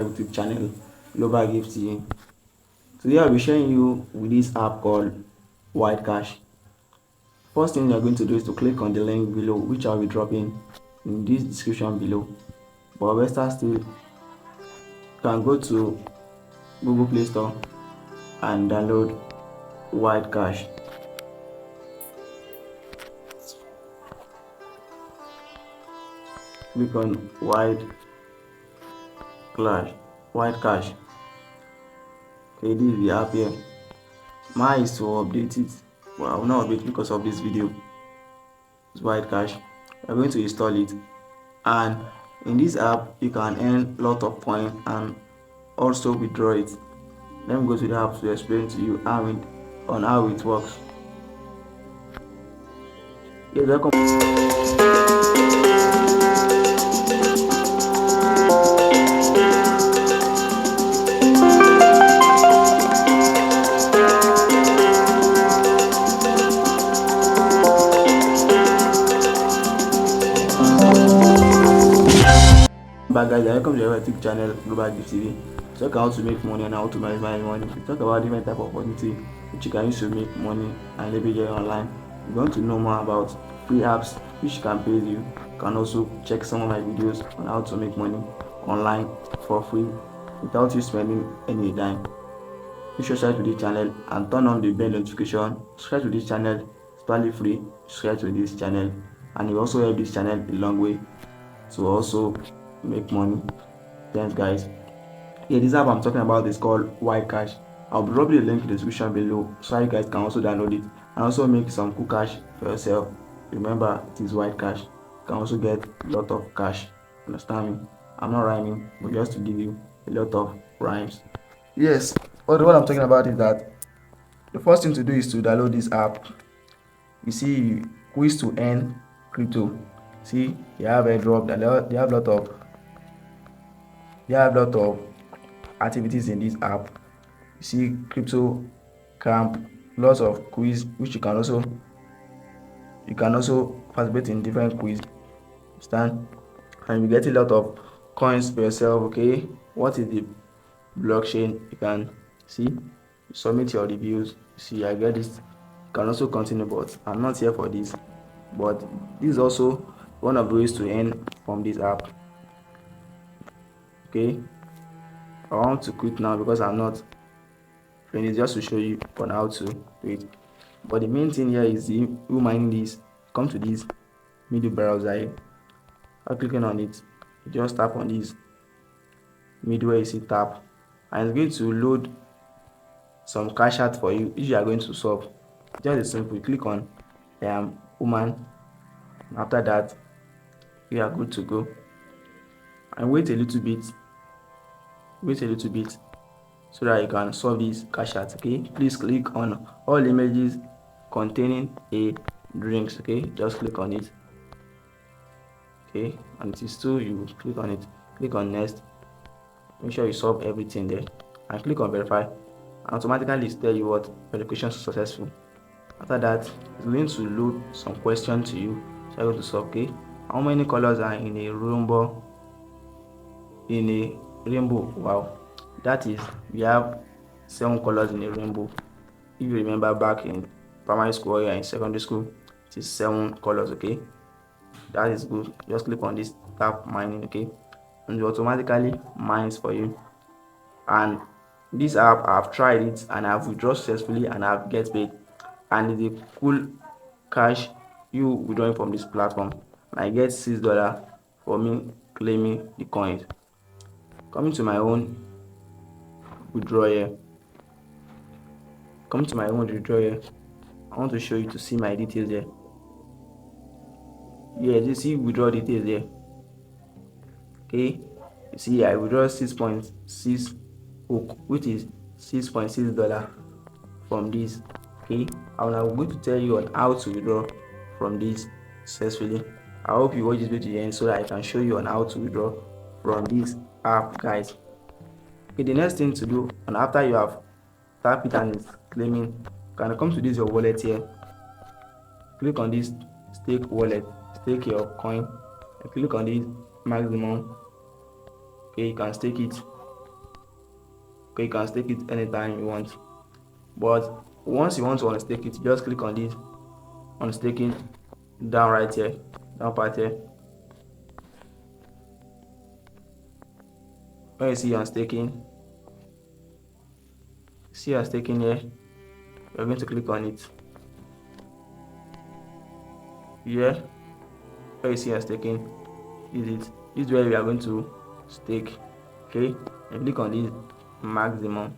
YouTube channel Global Gift TV. Today I'll be sharing you with this app called White Cash. First thing you're going to do is to click on the link below, which I'll be dropping in this description below. But better still, you can go to Google Play Store and download White Cash. Click on White Cash. Okay, this is the app here. Mine is to update it, but I will not update because of this video. It's White Cash. You're going to install it, and in this app you can earn a lot of points and also withdraw it. Let me go to the app to explain to you how it works. Yes, welcome back, guys. Welcome to your YouTube channel Global Gift TV. Talk about how to make money and how to manage money. We talk about different type of opportunity which you can use to make money and leverage it online. You're going to know more about free apps which can pay you. You can also check some of my videos on how to make money online for free without you spending any dime. Be sure to subscribe to this channel and turn on the bell notification. Subscribe to this channel, it's totally free. Subscribe to this channel, and you also help this channel a long way to also make money. Thanks, guys. Yeah, this app I'm talking about is called White Cash. I'll be dropping the link in the description below so you guys can also download it and also make some cool cash for yourself. Remember, it is White Cash. You can also get a lot of cash. Understand me? I'm not rhyming, but just to give you a lot of rhymes. Yes, but what I'm talking about is that the first thing to do is to download this app. You see, quiz to earn crypto. See, they have airdrop. They have lot of activities in this app. You see, crypto camp, lots of quiz which you can also participate in different quiz. Understand? And you get a lot of coins for yourself. Okay, what is the blockchain? You can see, you submit your reviews. See, I get this. You can also continue, but I'm not here for this. But this is also one of the ways to earn from this app. Okay, I want to quit now because I'm not training, just to show you on how to do it. But the main thing here is you mining this. Come to this middle browser here. After clicking on it, you just tap on this middle where you see tap, and it's going to load some cash out for you which you are going to solve. Just as simple, click on woman. After that, you are good to go, and wait a little bit so that you can solve this cash out. Okay, please click on all images containing a drinks. Okay, just click on it. Okay, and it is still, you click on it, click on next, make sure you solve everything there, and click on verify, and automatically tell you what verification is successful. After that, it's going to load some questions to you, so you're going to solve. Okay, how many colors are in a rainbow? Wow, that is, we have 7 colors in a rainbow. If you remember back in primary school or in secondary school, it is 7 colors. Okay, that is good. Just click on this tap mining. Okay, and it automatically mines for you. And this app, I've tried it and I've withdrawn successfully and I've get paid, and it's a cool cash you withdrawing from this platform. And I get $6 for me claiming the coins. Coming to my own withdrawal, I want to show you to see my details there. Yeah, you see withdraw details there. Okay, you see I withdraw 6.6 hook, which is $6.6 from this. Okay, and I'm going to tell you on how to withdraw from this successfully. I hope you watch this video to the end so that I can show you on how to withdraw from this app, guys. Okay, the next thing to do, and after you have tap it and it's claiming, you can come to this your wallet here. Click on this stake wallet, stake your coin, and click on this maximum. Okay, you can stake it Okay, you can stake it anytime you want. But once you want to unstake it, just click on this unstaking down right here, down part here. When you see unstaking, here, you're going to click on it. Here, where you see unstaking, this is where we are going to stake. Okay, and click on this maximum.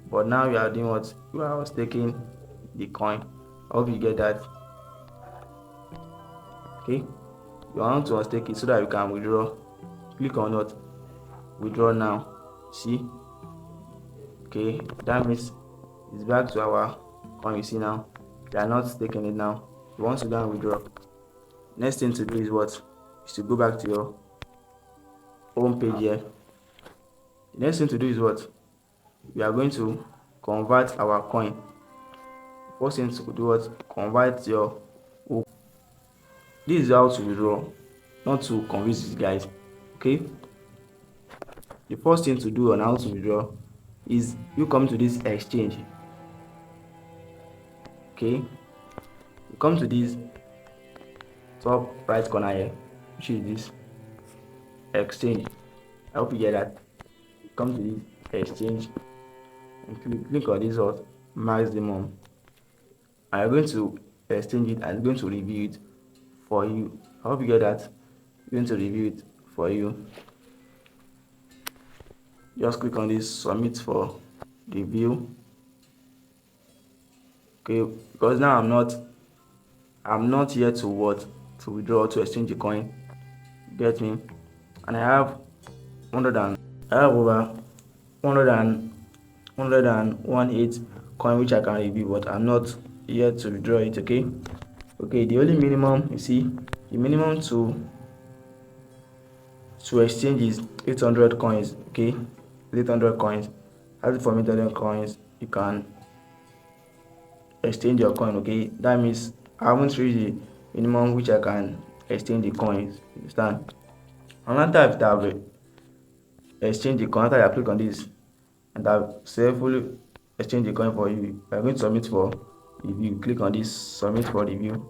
But now we are doing what? We are staking the coin. I hope you get that. Okay, you want to unstake it so that you can withdraw. Click on what? Withdraw now. See? Okay, that means it's back to our coin. You see now, they are not staking it now. You want to go and withdraw. Next thing to do is what? Is to go back to your home page here. The next thing to do is what? We are going to convert our coin. First thing to do what? Convert your home. This is how to withdraw, not to convince these guys. Okay, the first thing to do on how to withdraw is you come to this exchange. Okay, you come to this top right corner here, which is this exchange. I hope you get that. Come to this exchange and click on this what? Maximum. I'm going to exchange it and going to review it for you. I hope you get that. I'm going to review it for you. Just click on this submit for review. Okay, because now I'm not here to what? To withdraw, to exchange the coin. Get me? And I have over 118 coin which I can review, but I'm not here to withdraw it. Okay, the only minimum, you see, the minimum to exchange is 800 coins. Okay, 800 coins. As for 800 coins, you can exchange your coin. Okay, that means I haven't reached the minimum which I can exchange the coins. Understand? And after I've exchanged the coin, after I click on this and I've successfully exchanged the coin for you, I'm going to submit for review. Click on this submit for review,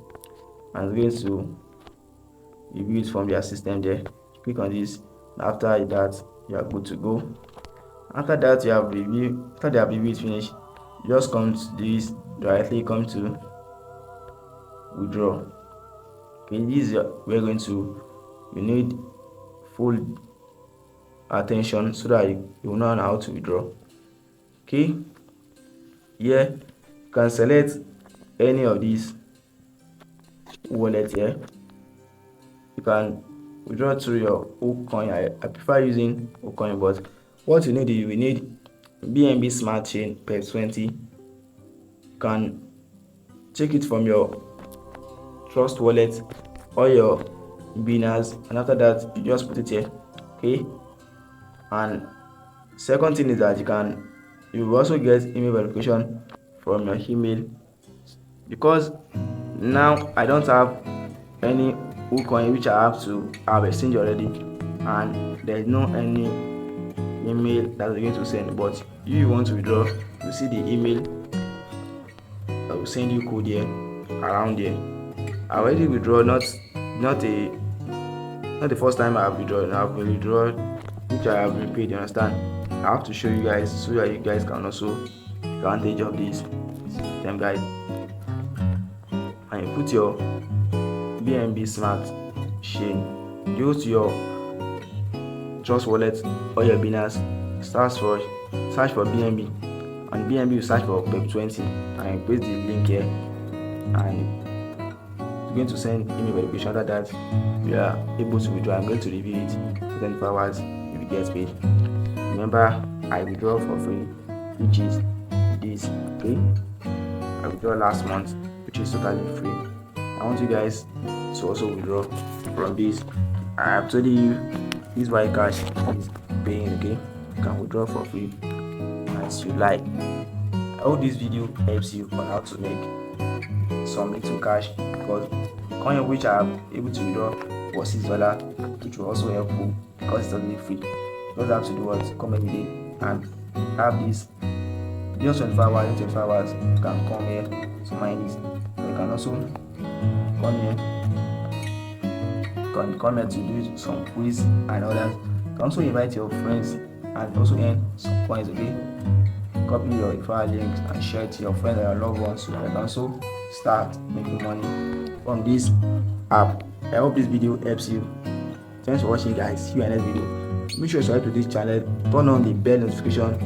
and it's going to review it from their system there. Click on this. After that, you are good to go. After that, you have review. After they have reviewed finished, you just come to this directly, come to withdraw. Okay, this is we're going to, you need full attention so that you will know how to withdraw. Okay, here you can select any of these wallets here. You can withdraw through your Ocoin. I prefer using Ocoin, but what you need is we need BNB Smart Chain per 20. You can take it from your Trust wallet or your binance, and after that you just put it here. Okay, and second thing is that you will also get email verification from your email, because now I don't have any Ocoin which I have to have exchanged already, and there is no any email that you're going to send. But you want to withdraw, you see the email that will send you code here around here. I already withdraw, not the first time I have withdrawn. I have withdrawn which I have been paid. You understand? I have to show you guys so that you guys can also take advantage of this system, guys. And you put your BNB Smart Chain, go to your Trust wallet or your Binance, search for BNB, and BNB you search for PEP20, and you paste the link here, and it's going to send email verification. After that, we are able to withdraw. I'm going to review it within 24 hours if you get paid. Remember, I withdraw for free, which is this. Okay, I withdraw last month, which is totally free. I want you guys to also withdraw from this. I have told you this white cash is paying. Okay, you can withdraw for free as you like. I hope this video helps you on how to make some little cash, because the coin which I am able to withdraw was $6, which will also help you because it's totally free. You don't have to do what? Come every day and have this just 24 hours, 24 hours. You can come here to mine this. You can also come here. You can come here to do some quiz and others. You can also invite your friends and also earn some points. Okay, copy your referral links and share it to your friends and your loved ones so you can also start making money from this app. I hope this video helps you. Thanks for watching, guys. See you in the next video. Make sure you subscribe to this channel, turn on the bell notification,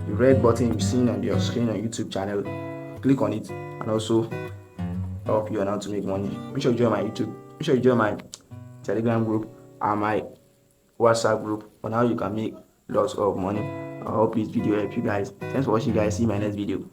the red button you've seen on your screen on YouTube channel. Click on it and also help you on how to make money. Make sure you join my YouTube. Make sure you join my Telegram group and my WhatsApp group on how you can make lots of money. I hope this video help you guys. Thanks for watching, guys. See you in my next video.